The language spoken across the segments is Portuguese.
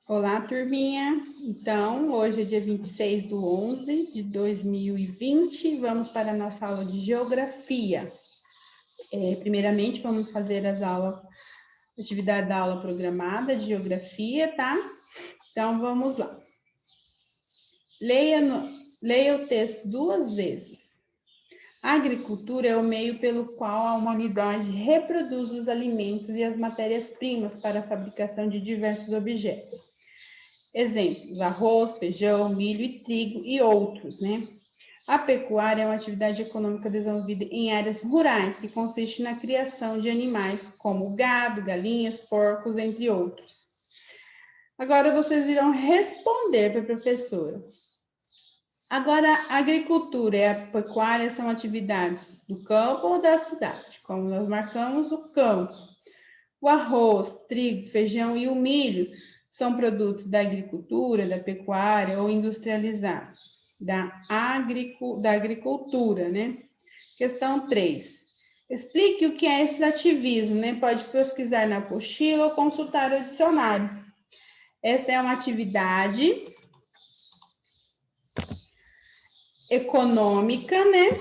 Olá, turminha! Então, hoje é dia 26/11/2020, vamos para a nossa aula de Geografia. Primeiramente, vamos fazer atividade da aula programada de Geografia, tá? Então, vamos lá. Leia o texto 2 vezes. A agricultura é o meio pelo qual a humanidade reproduz os alimentos e as matérias-primas para a fabricação de diversos objetos. Exemplos: arroz, feijão, milho e trigo e outros, né? A pecuária é uma atividade econômica desenvolvida em áreas rurais, que consiste na criação de animais como gado, galinhas, porcos, entre outros. Agora vocês irão responder para a professora. Agora, a agricultura e a pecuária são atividades do campo ou da cidade? Como nós marcamos o campo. O arroz, trigo, feijão e o milho são produtos da agricultura, da pecuária ou industrializado, da agricultura, né? Questão 3. Explique o que é extrativismo, né? Pode pesquisar na apostila ou consultar o dicionário. Esta é uma atividade econômica, né?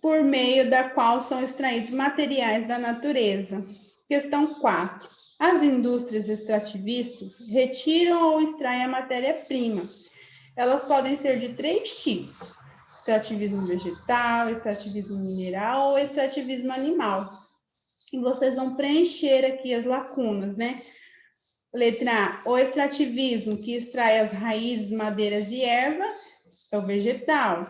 Por meio da qual são extraídos materiais da natureza. Questão 4. As indústrias extrativistas retiram ou extraem a matéria-prima. Elas podem ser de 3 tipos: extrativismo vegetal, extrativismo mineral ou extrativismo animal. E vocês vão preencher aqui as lacunas, né? Letra A, o extrativismo que extrai as raízes, madeiras e ervas é o vegetal.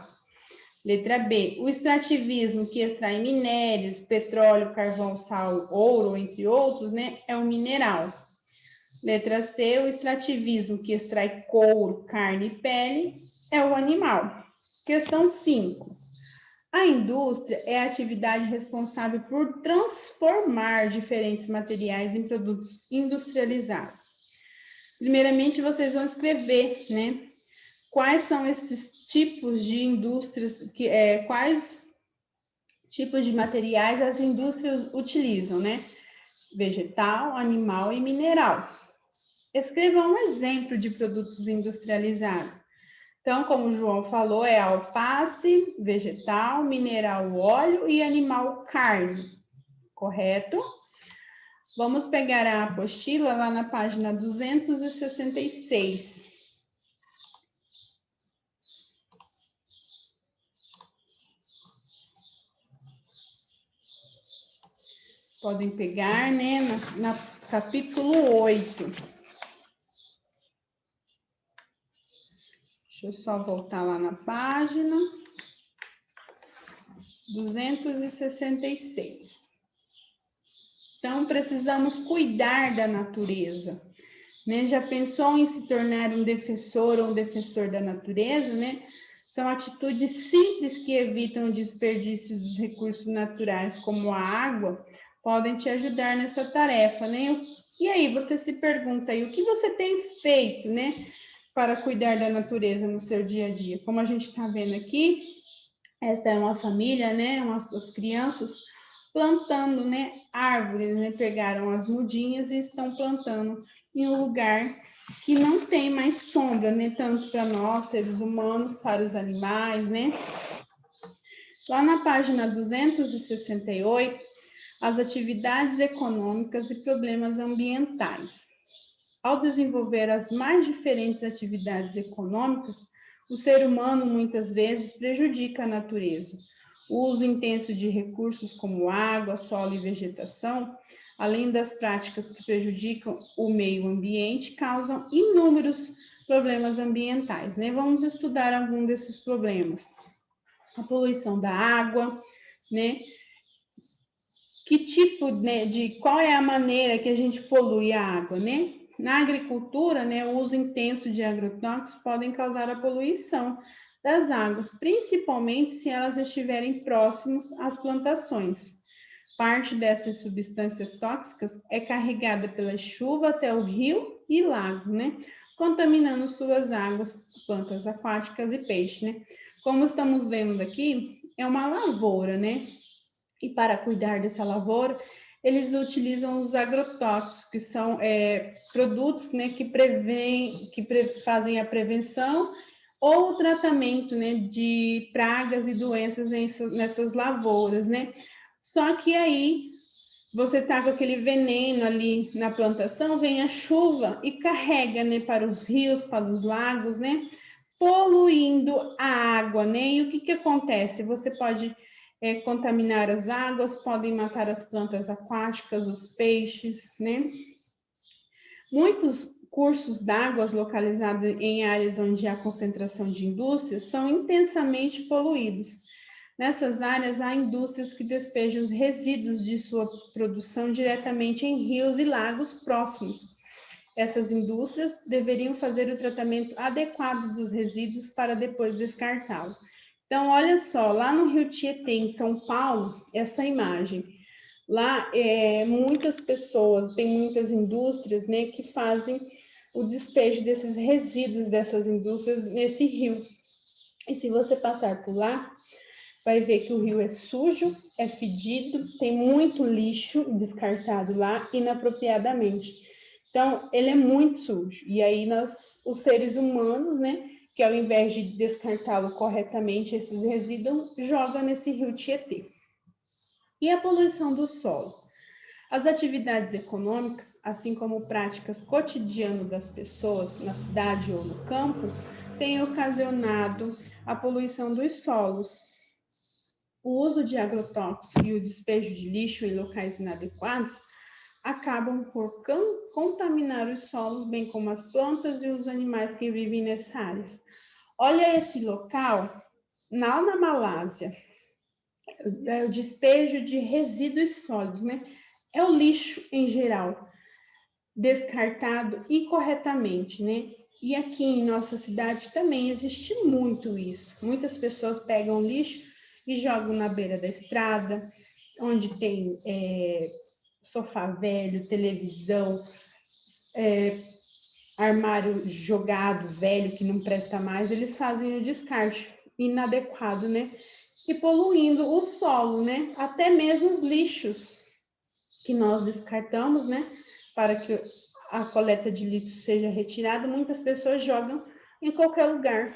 Letra B, o extrativismo que extrai minérios, petróleo, carvão, sal, ouro, entre outros, né, é o mineral. Letra C, o extrativismo que extrai couro, carne e pele é o animal. Questão 5. A indústria é a atividade responsável por transformar diferentes materiais em produtos industrializados. Primeiramente, vocês vão escrever, né, quais são esses tipos de indústrias, quais tipos de materiais as indústrias utilizam, né? Vegetal, animal e mineral. Escreva um exemplo de produtos industrializados. Então, como o João falou, é alface, vegetal, mineral, óleo e animal, carne. Correto? Vamos pegar a apostila lá na página 266. Podem pegar, né, na capítulo 8. Deixa eu só voltar lá na página 266. Então, precisamos cuidar da natureza, né? Já pensou em se tornar um defensor ou um defensor da natureza, né? São atitudes simples que evitam o desperdício dos recursos naturais, como a água, podem te ajudar nessa tarefa, né? E aí, você se pergunta aí, o que você tem feito, né, para cuidar da natureza no seu dia a dia? Como a gente está vendo aqui, esta é uma família, né, as crianças plantando, né, árvores, né, pegaram as mudinhas e estão plantando em um lugar que não tem mais sombra, né, tanto para nós, seres humanos, para os animais, né. Lá na página 268, as atividades econômicas e problemas ambientais. Ao desenvolver as mais diferentes atividades econômicas, o ser humano muitas vezes prejudica a natureza. O uso intenso de recursos como água, solo e vegetação, além das práticas que prejudicam o meio ambiente, causam inúmeros problemas ambientais, né? Vamos estudar algum desses problemas. A poluição da água, né? Que tipo, né, qual é a maneira que a gente polui a água, né? Na agricultura, né, o uso intenso de agrotóxicos podem causar a poluição das águas, principalmente se elas estiverem próximas às plantações. Parte dessas substâncias tóxicas é carregada pela chuva até o rio e lago, né? Contaminando suas águas, plantas aquáticas e peixes, né? Como estamos vendo aqui, é uma lavoura, né? E para cuidar dessa lavoura, eles utilizam os agrotóxicos, que são produtos, né, que fazem a prevenção ou o tratamento, né, de pragas e doenças nessas lavouras, né? Só que aí você tá com aquele veneno ali na plantação, vem a chuva e carrega, né, para os rios, para os lagos, né, poluindo a água, né? E o que acontece? Você pode contaminar as águas, podem matar as plantas aquáticas, os peixes, né? Muitos cursos d'água localizados em áreas onde há concentração de indústrias são intensamente poluídos. Nessas áreas, há indústrias que despejam os resíduos de sua produção diretamente em rios e lagos próximos. Essas indústrias deveriam fazer o tratamento adequado dos resíduos para depois descartá-los. Então, olha só, lá no Rio Tietê, em São Paulo, essa imagem. Lá, muitas pessoas, tem muitas indústrias, né, que fazem o despejo desses resíduos dessas indústrias nesse rio. E se você passar por lá, vai ver que o rio é sujo, é fedido, tem muito lixo descartado lá inapropriadamente. Então, ele é muito sujo. E aí, os seres humanos, né, que ao invés de descartá-lo corretamente, esses resíduos, jogam nesse rio Tietê. E a poluição do solo? As atividades econômicas, assim como práticas cotidianas das pessoas na cidade ou no campo, têm ocasionado a poluição dos solos. O uso de agrotóxicos e o despejo de lixo em locais inadequados acabam por contaminar os solos, bem como as plantas e os animais que vivem nessas áreas. Olha esse local, lá na Malásia, é o despejo de resíduos sólidos, né? É o lixo em geral, descartado incorretamente, né? E aqui em nossa cidade também existe muito isso. Muitas pessoas pegam lixo e jogam na beira da estrada, onde tem sofá velho, televisão, armário jogado, velho, que não presta mais, eles fazem o descarte inadequado, né? E poluindo o solo, né? Até mesmo os lixos que nós descartamos, né? Para que a coleta de lixo seja retirada, muitas pessoas jogam em qualquer lugar.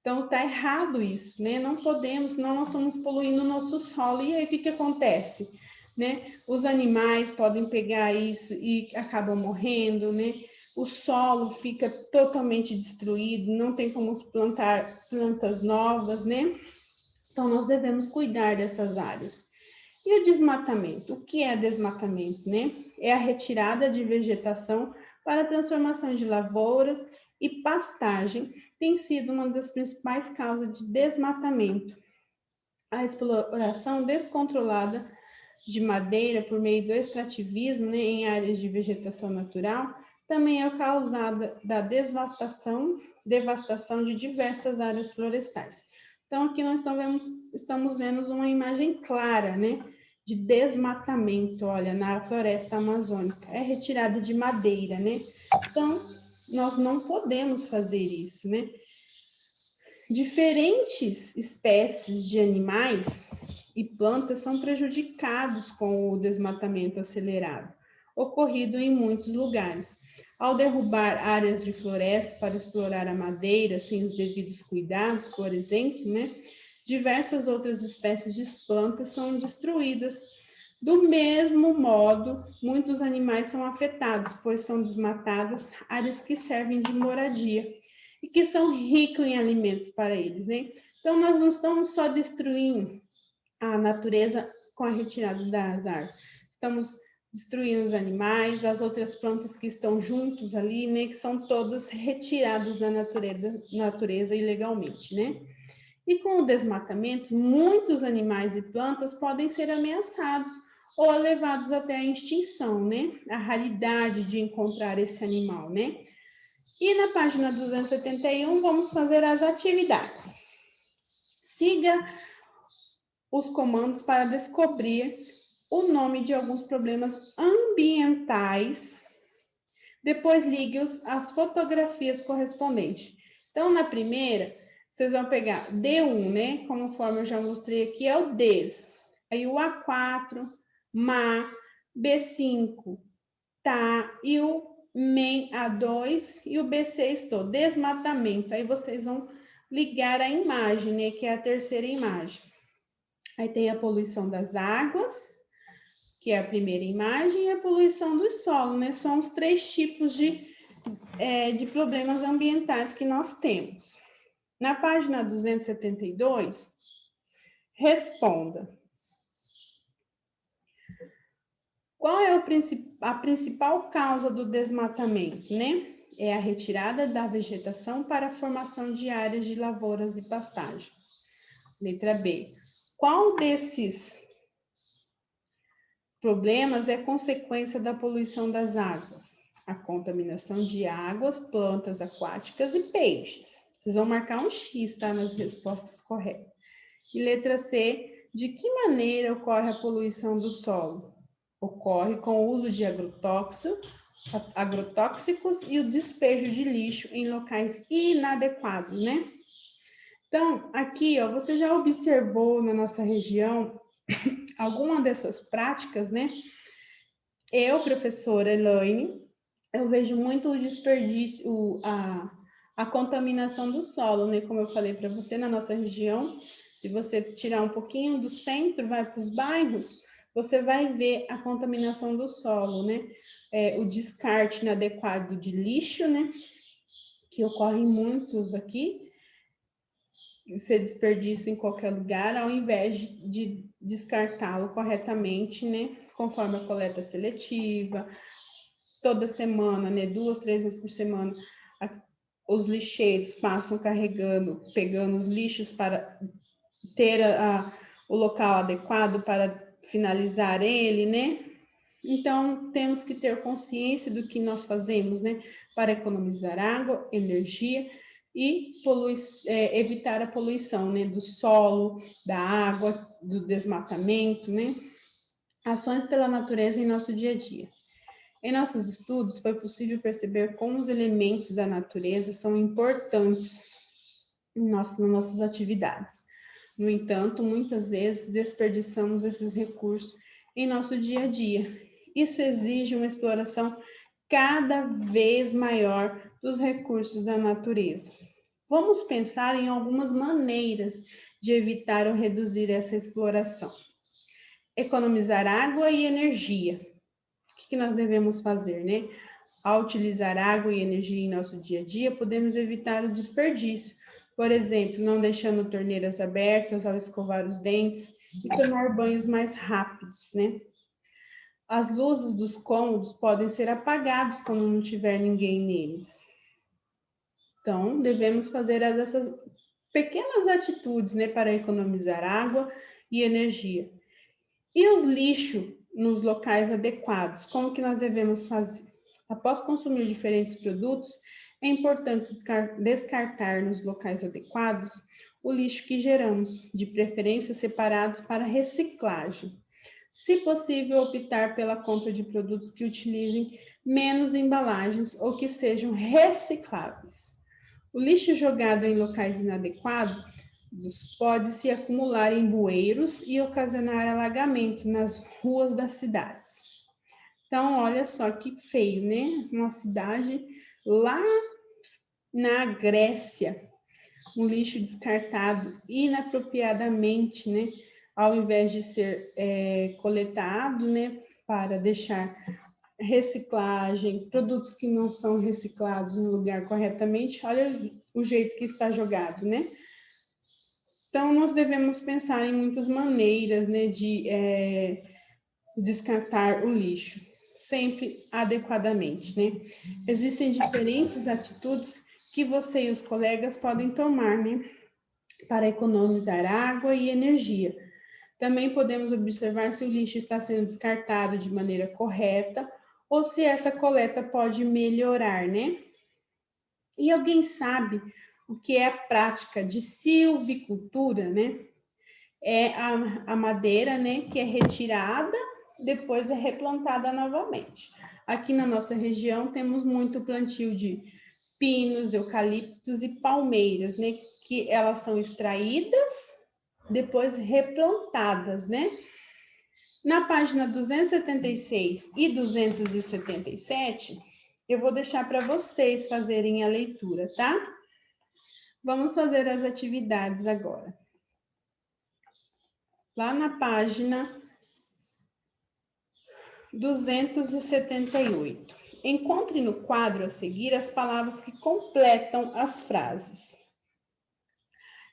Então, tá errado isso, né? Não podemos, senão nós estamos poluindo o nosso solo. E aí, o que acontece? Né? Os animais podem pegar isso e acabam morrendo, né? O solo fica totalmente destruído, não tem como plantar plantas novas, né? Então, nós devemos cuidar dessas áreas. E o desmatamento? O que é desmatamento, né? É a retirada de vegetação para a transformação de lavouras e pastagem tem sido uma das principais causas de desmatamento. A exploração descontrolada de madeira por meio do extrativismo, né, em áreas de vegetação natural também é causada da devastação de diversas áreas florestais. Então, aqui nós estamos vendo uma imagem clara, né, de desmatamento, olha, na floresta amazônica. É retirada de madeira, né? Então, nós não podemos fazer isso, né? Diferentes espécies de animais e plantas são prejudicados com o desmatamento acelerado, ocorrido em muitos lugares. Ao derrubar áreas de floresta para explorar a madeira sem os devidos cuidados, por exemplo, né, diversas outras espécies de plantas são destruídas. Do mesmo modo, muitos animais são afetados, pois são desmatadas áreas que servem de moradia e que são ricos em alimentos para eles, né? Então, nós não estamos só destruindo a natureza com a retirada das árvores, estamos destruindo os animais, as outras plantas que estão juntos ali, né? Que são todas retiradas da natureza ilegalmente, né? E com o desmatamento, muitos animais e plantas podem ser ameaçados ou levados até a extinção, né? A raridade de encontrar esse animal, né? E na página 271, vamos fazer as atividades. Siga os comandos para descobrir o nome de alguns problemas ambientais. Depois, ligue-os às fotografias correspondentes. Então, na primeira, vocês vão pegar D1, né? Conforme eu já mostrei aqui, é o DES. Aí o A4, MA, B5 tá, e o MEN A2 e o B6 tô, desmatamento. Aí vocês vão ligar a imagem, né, que é a terceira imagem. Aí tem a poluição das águas, que é a primeira imagem, e a poluição do solo, né? São os 3 tipos de problemas ambientais que nós temos. Na página 272, responda. Qual é a principal causa do desmatamento, né? É a retirada da vegetação para a formação de áreas de lavouras e pastagem. Letra B. Qual desses problemas é consequência da poluição das águas? A contaminação de águas, plantas aquáticas e peixes. Vocês vão marcar um X, tá? Nas respostas corretas. E letra C. De que maneira ocorre a poluição do solo? Ocorre com o uso de agrotóxicos e o despejo de lixo em locais inadequados, né? Então, aqui, ó, você já observou na nossa região alguma dessas práticas, né? Eu, professora Elaine, eu vejo muito o desperdício, a contaminação do solo, né? Como eu falei para você, na nossa região, se você tirar um pouquinho do centro, vai para os bairros, você vai ver a contaminação do solo, né? O descarte inadequado de lixo, né? Que ocorre em muitos aqui, você desperdiça em qualquer lugar, ao invés de descartá-lo corretamente, né? Conforme a coleta seletiva, toda semana, né? 2, 3 vezes por semana, os lixeiros passam pegando os lixos para ter o local adequado para finalizar ele, né? Então, temos que ter consciência do que nós fazemos, né? Para economizar água, energia e evitar a poluição, né? Do solo, da água, do desmatamento, né? Ações pela natureza em nosso dia a dia. Em nossos estudos, foi possível perceber como os elementos da natureza são importantes nas nossas atividades. No entanto, muitas vezes desperdiçamos esses recursos em nosso dia a dia. Isso exige uma exploração cada vez maior dos recursos da natureza. Vamos pensar em algumas maneiras de evitar ou reduzir essa exploração. Economizar água e energia. O que nós devemos fazer, né? Ao utilizar água e energia em nosso dia a dia, podemos evitar o desperdício. Por exemplo, não deixando torneiras abertas ao escovar os dentes e tomar banhos mais rápidos, né? As luzes dos cômodos podem ser apagadas quando não tiver ninguém neles. Então, devemos fazer essas pequenas atitudes, né, para economizar água e energia. E os lixos nos locais adequados, como que nós devemos fazer? Após consumir diferentes produtos, é importante descartar nos locais adequados o lixo que geramos, de preferência separados para reciclagem. Se possível, optar pela compra de produtos que utilizem menos embalagens ou que sejam recicláveis. O lixo jogado em locais inadequados pode se acumular em bueiros e ocasionar alagamento nas ruas das cidades. Então, olha só que feio, né? Uma cidade lá na Grécia, um lixo descartado inapropriadamente, né? Ao invés de ser coletado, né? Para deixar reciclagem, produtos que não são reciclados no lugar corretamente, olha o jeito que está jogado, né? Então, nós devemos pensar em muitas maneiras, né, de descartar o lixo, sempre adequadamente, né? Existem diferentes atitudes que você e os colegas podem tomar, né, para economizar água e energia. Também podemos observar se o lixo está sendo descartado de maneira correta ou se essa coleta pode melhorar, né? E alguém sabe o que é a prática de silvicultura, né? É a madeira, né, que é retirada, depois é replantada novamente. Aqui na nossa região temos muito plantio de pinos, eucaliptos e palmeiras, né, que elas são extraídas, depois replantadas, né? Na página 276 e 277, eu vou deixar para vocês fazerem a leitura, tá? Vamos fazer as atividades agora. Lá na página 278. Encontre no quadro a seguir as palavras que completam as frases.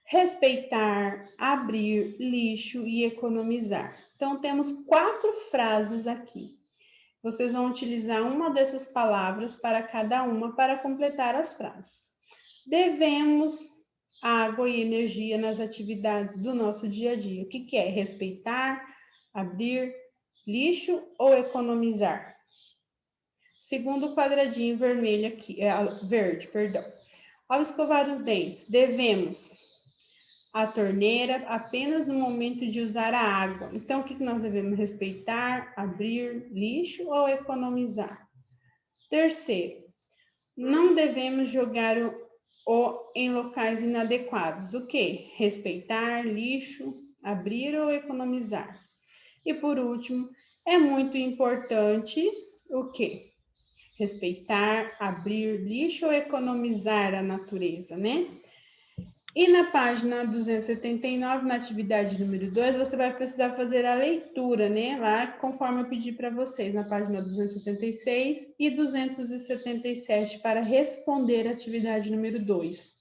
Respeitar, abrir, lixo e economizar. Então, temos 4 frases aqui. Vocês vão utilizar uma dessas palavras para cada uma para completar as frases. Devemos água e energia nas atividades do nosso dia a dia. O que é? Respeitar, abrir, lixo ou economizar? Segundo quadradinho vermelho aqui, verde, perdão. Ao escovar os dentes, devemos a torneira apenas no momento de usar a água. Então, o que nós devemos respeitar, abrir, lixo ou economizar? Terceiro, não devemos jogar em locais inadequados. O que? Respeitar, lixo, abrir ou economizar? E por último, é muito importante o que? Respeitar, abrir, lixo ou economizar a natureza, né? E na página 279, na atividade número 2, você vai precisar fazer a leitura, né? Lá, conforme eu pedi para vocês, na página 276 e 277, para responder a atividade número 2.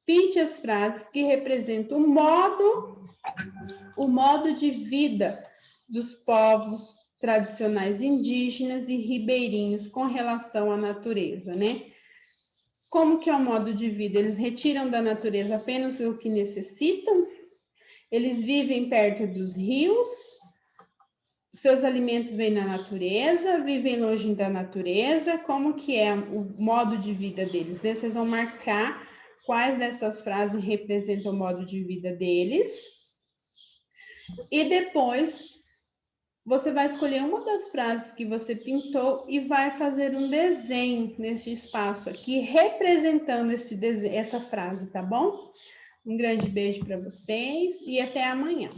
Pinte as frases que representam o modo de vida dos povos tradicionais indígenas e ribeirinhos com relação à natureza, né? Como que é o modo de vida? Eles retiram da natureza apenas o que necessitam? Eles vivem perto dos rios? Seus alimentos vêm na natureza? Vivem longe da natureza? Como que é o modo de vida deles, né? Vocês vão marcar quais dessas frases representam o modo de vida deles. E depois você vai escolher uma das frases que você pintou e vai fazer um desenho neste espaço aqui, representando essa frase, tá bom? Um grande beijo para vocês e até amanhã.